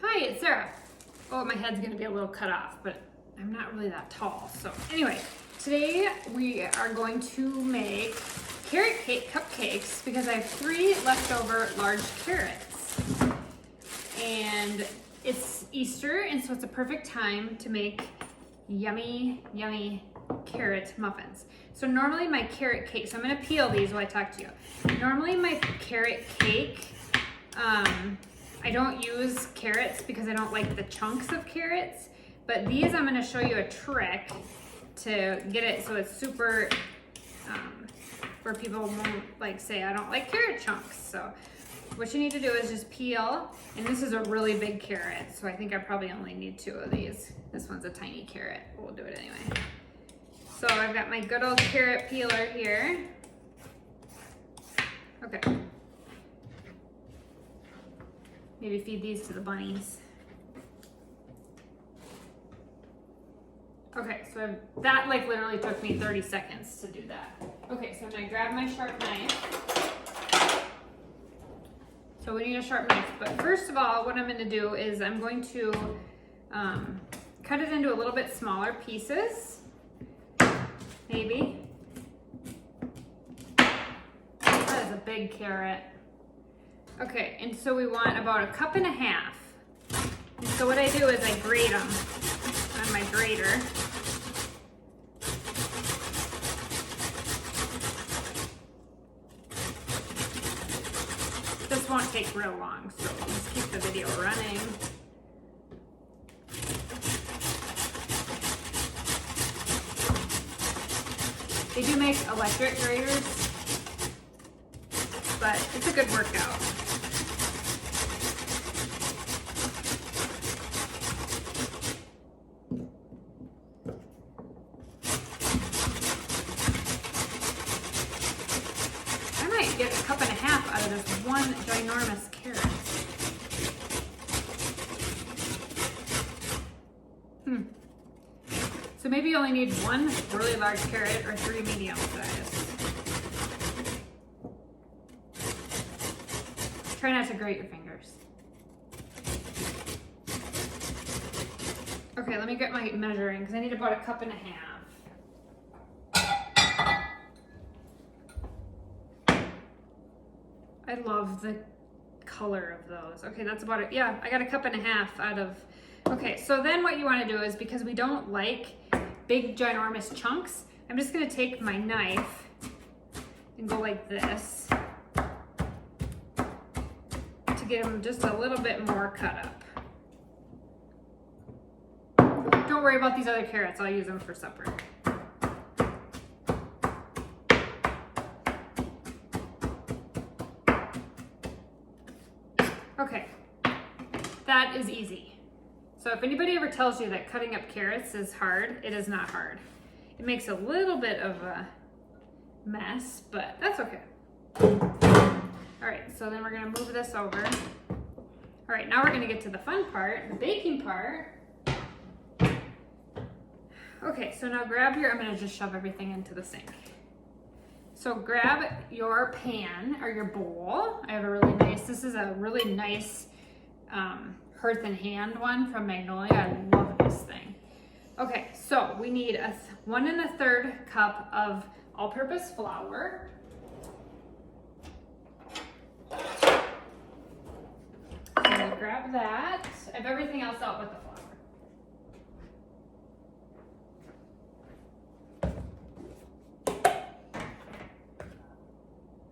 Hi, it's Sarah. Oh, my head's gonna be a little cut off, but I'm not really that tall. So anyway, today we are going to make carrot cake cupcakes because I have 3 leftover large carrots. And it's Easter, and so it's a perfect time to make yummy, yummy carrot muffins. So normally my carrot cake, so I'm gonna peel these while I talk to you. Normally my carrot cake, I don't use carrots because I don't like the chunks of carrots, but these I'm gonna show you a trick to get it so it's super, where people won't like say, I don't like carrot chunks. So what you need to do is just peel, and this is a really big carrot, so I think I probably only need 2 of these. This one's a tiny carrot, but we'll do it anyway. So I've got my good old carrot peeler here. Okay. Maybe feed these to the bunnies. Okay, so that like literally took me 30 seconds to do that. Okay, so I'm gonna grab my sharp knife. So we need a sharp knife, but first of all, what I'm gonna do is I'm going to cut it into a little bit smaller pieces, maybe. That is a big carrot. Okay, and so we want about 1.5 cups. And so what I do is I grate them on my grater. This won't take real long, so let's keep the video running. They do make electric graters, but it's a good workout. I might get 1.5 cups out of this one ginormous carrot. So maybe you only need 1 really large carrot or 3 medium sized. Try not to grate your fingers. Okay, let me get my measuring because I need about 1.5 cups. I love the color of those. Okay, that's about it. Yeah, I got 1.5 cups out of. Okay, so then what you want to do is, because we don't like big ginormous chunks, I'm just going to take my knife and go like this to get them just a little bit more cut up. Don't worry about these other carrots, I'll use them for supper. Okay, that is easy. So if anybody ever tells you that cutting up carrots is hard, it is not hard. It makes a little bit of a mess, but that's okay. All right, so then we're gonna move this over. All right, now we're gonna get to the fun part, the baking part. Okay, so now grab your, I'm gonna just shove everything into the sink. So grab your pan or your bowl. I have a really nice, this is a really nice Hearth and Hand one from Magnolia. I love this thing. Okay, so we need 1 1/3 cup of all-purpose flour. So grab that. I have everything else out but the flour.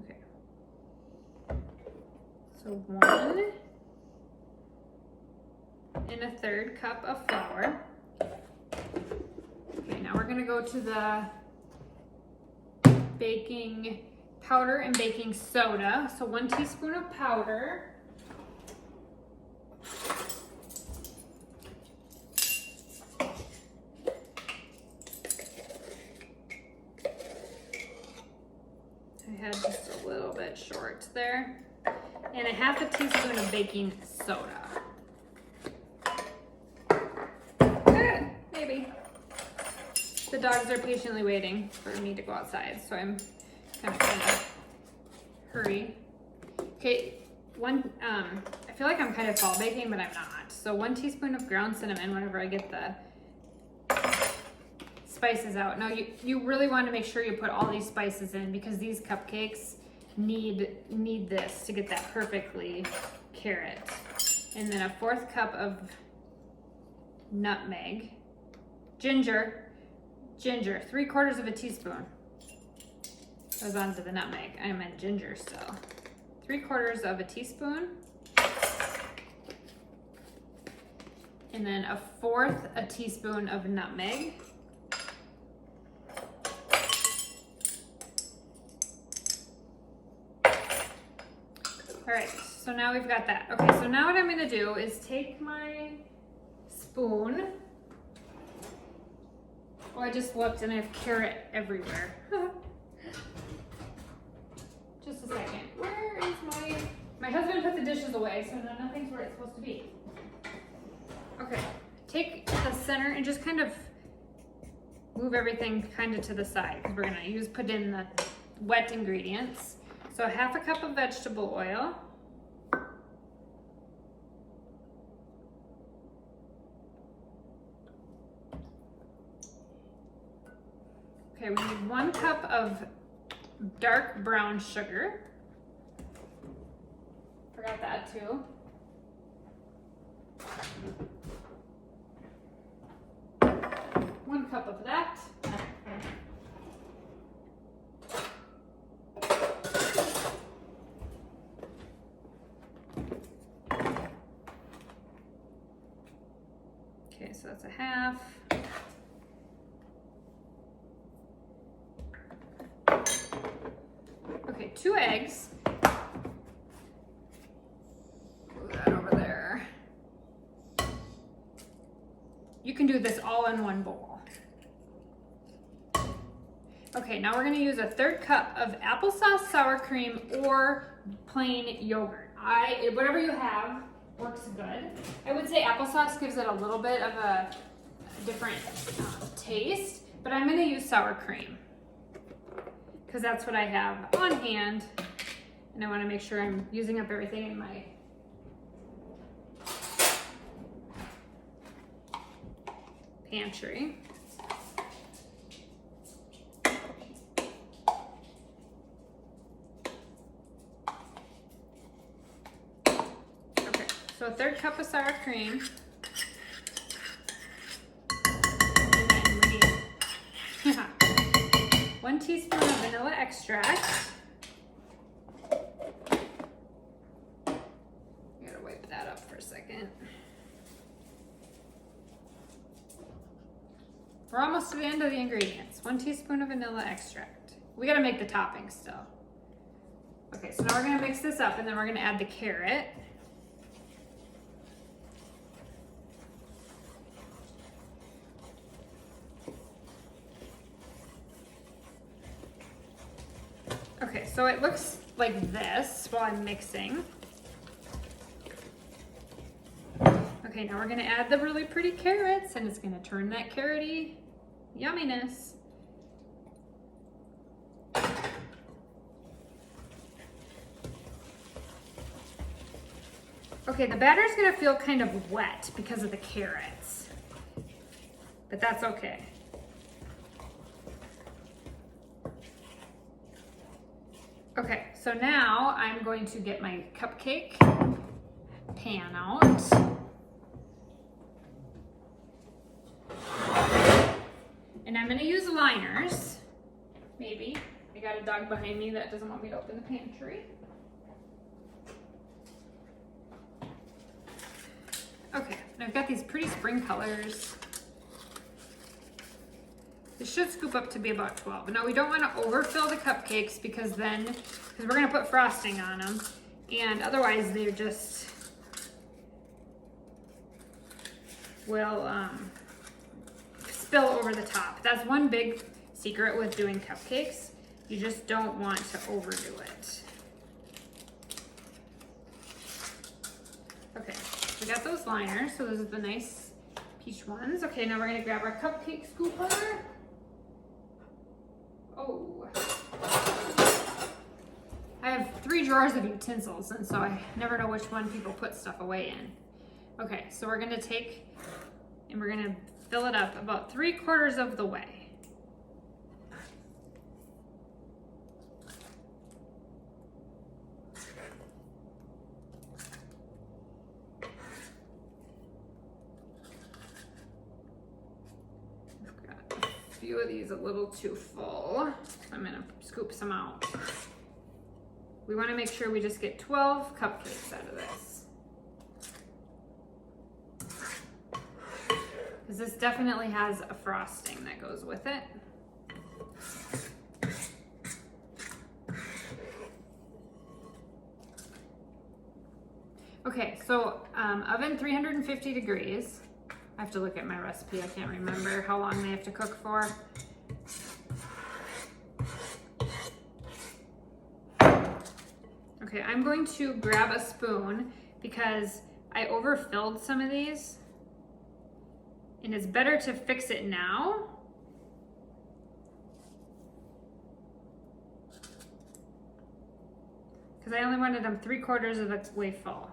Okay. So 1 1/3 cup of flour. Okay, now we're gonna go to the baking powder and baking soda. So 1 teaspoon of powder. I had just a little bit short there. And 1/2 teaspoon of baking soda. Maybe. The dogs are patiently waiting for me to go outside, so I'm kind of trying to hurry. Okay, I feel like I'm kind of fall baking, but I'm not. So 1 teaspoon of ground cinnamon whenever I get the spices out. Now you really want to make sure you put all these spices in because these cupcakes need this to get that perfectly carrot. And then a 4th cup of nutmeg. Ginger, 3/4 of a teaspoon. Goes on to the nutmeg. I meant ginger still. 3/4 of a teaspoon. And then a 1/4 a teaspoon of nutmeg. All right, so now we've got that. Okay, so now what I'm gonna do is take my spoon. Oh, I just looked and I have carrot everywhere. Just a second. Where is my husband put the dishes away, so nothing's where it's supposed to be. Okay, take the center and just kind of move everything kind of to the side because we're gonna put in the wet ingredients. So 1/2 cup of vegetable oil. Okay, we need 1 cup of dark brown sugar. Forgot that too. One cup of that. Okay, so that's a 1/2. Okay, 2 eggs. Move that over there. You can do this all in one bowl. Okay, now we're gonna use a 1/3 cup of applesauce, sour cream, or plain yogurt. Whatever you have works good. I would say applesauce gives it a little bit of a different taste, but I'm gonna use sour cream because that's what I have on hand, and I wanna make sure I'm using up everything in my pantry. Okay, so a 1/3 cup of sour cream. And then we need 1 teaspoon of vanilla extract. I gotta wipe that up for a second. We're almost to the end of the ingredients. 1 teaspoon of vanilla extract. We gotta make the topping still. Okay, so now we're gonna mix this up and then we're gonna add the carrot. Okay, so it looks like this while I'm mixing. Okay, now we're gonna add the really pretty carrots and it's gonna turn that carroty yumminess. Okay, the batter is gonna feel kind of wet because of the carrots, but that's okay. Okay, so now I'm going to get my cupcake pan out. And I'm gonna use liners, maybe. I got a dog behind me that doesn't want me to open the pantry. Okay, and I've got these pretty spring colors. This should scoop up to be about 12. But now we don't want to overfill the cupcakes because we're gonna put frosting on them. And otherwise they just will spill over the top. That's one big secret with doing cupcakes. You just don't want to overdo it. Okay, we got those liners, so those are the nice peach ones. Okay, now we're gonna grab our cupcake scooper. Oh. I have 3 3 drawers of utensils, and so I never know which one people put stuff away in. Okay, so we're gonna take and we're gonna fill it up about 3/4 of the way. I've got a few of these a little too full, so I'm gonna scoop some out. We wanna make sure we just get 12 cupcakes out of this. Because this definitely has a frosting that goes with it. Okay, so oven 350 degrees. I have to look at my recipe. I can't remember how long they have to cook for. Okay, I'm going to grab a spoon because I overfilled some of these. And it's better to fix it now. Because I only wanted them 3/4 of the way full.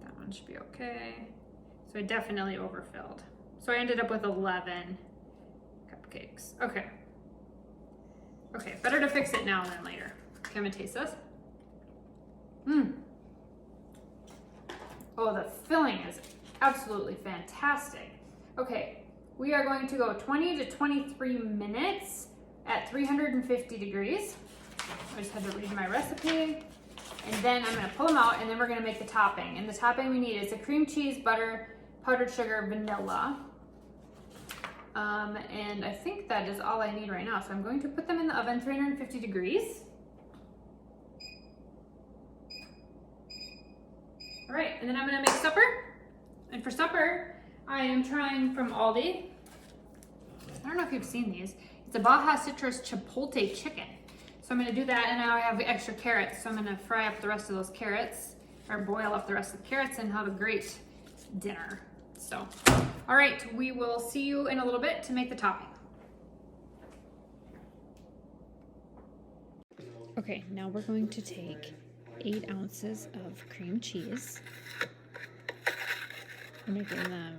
That one should be okay. So I definitely overfilled. So I ended up with 11 cupcakes. Okay. Okay, better to fix it now than later. Okay, I'm gonna taste this. Oh, the filling is absolutely fantastic. Okay, we are going to go 20 to 23 minutes at 350 degrees. I just had to read my recipe. And then I'm gonna pull them out and then we're gonna make the topping. And the topping we need is a cream cheese, butter, powdered sugar, vanilla. And I think that is all I need right now. So I'm going to put them in the oven, 350 degrees. All right, and then I'm gonna make supper. And for supper, I am trying from Aldi. I don't know if you've seen these. It's a Baja Citrus Chipotle chicken. So I'm gonna do that, and now I have extra carrots. So I'm gonna fry up the rest of those carrots, or boil up the rest of the carrots, and have a great dinner. So, all right, we will see you in a little bit to make the topping. Okay, now we're going to take 8 ounces of cream cheese. I'm making the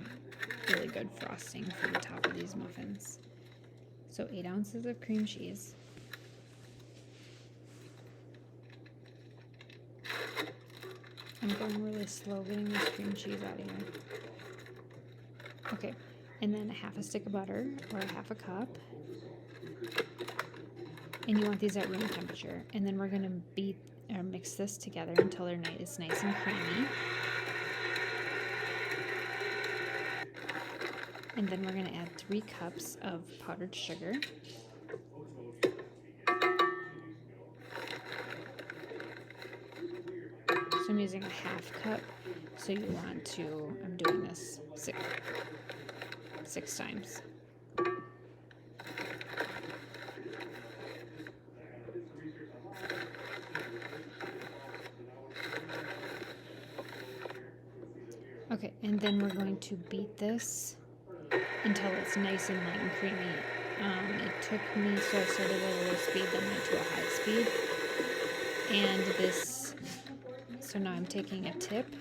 really good frosting for the top of these muffins. So 8 ounces of cream cheese. I'm going really slow getting this cream cheese out of here. Okay, and then 1/2 stick of butter, or 1/2 cup. And you want these at room temperature. And then we're gonna mix this together until it's nice and creamy. And then we're gonna add 3 cups of powdered sugar. So I'm using 1/2 cup. So you want to, I'm doing this six times. Okay, and then we're going to beat this until it's nice and light and creamy. It took me, so I started at a low speed, then went to a high speed. And this, so now I'm taking a tip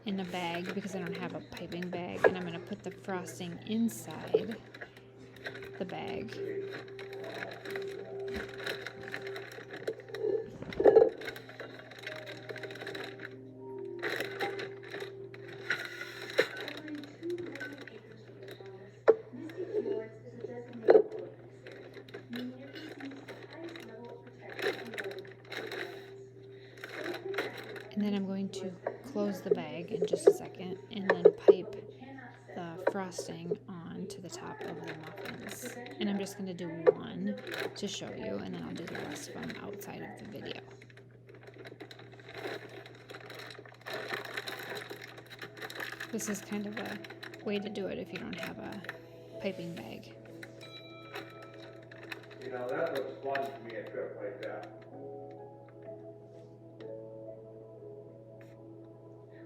in a bag because I don't have a piping bag, and I'm going to put the frosting inside the bag. And then I'm going to close the bag in just a second and then pipe the frosting onto the top of the muffins. And I'm just going to do one to show you, and then I'll do the rest of them outside of the video. This is kind of a way to do it if you don't have a piping bag. You know, that looks fun to me, a trip like that.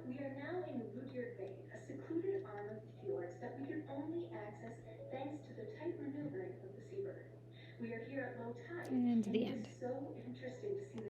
We are now in Rudyard Bay, a secluded arm of the fjords that we can only access thanks to the into the end. It's so interesting to see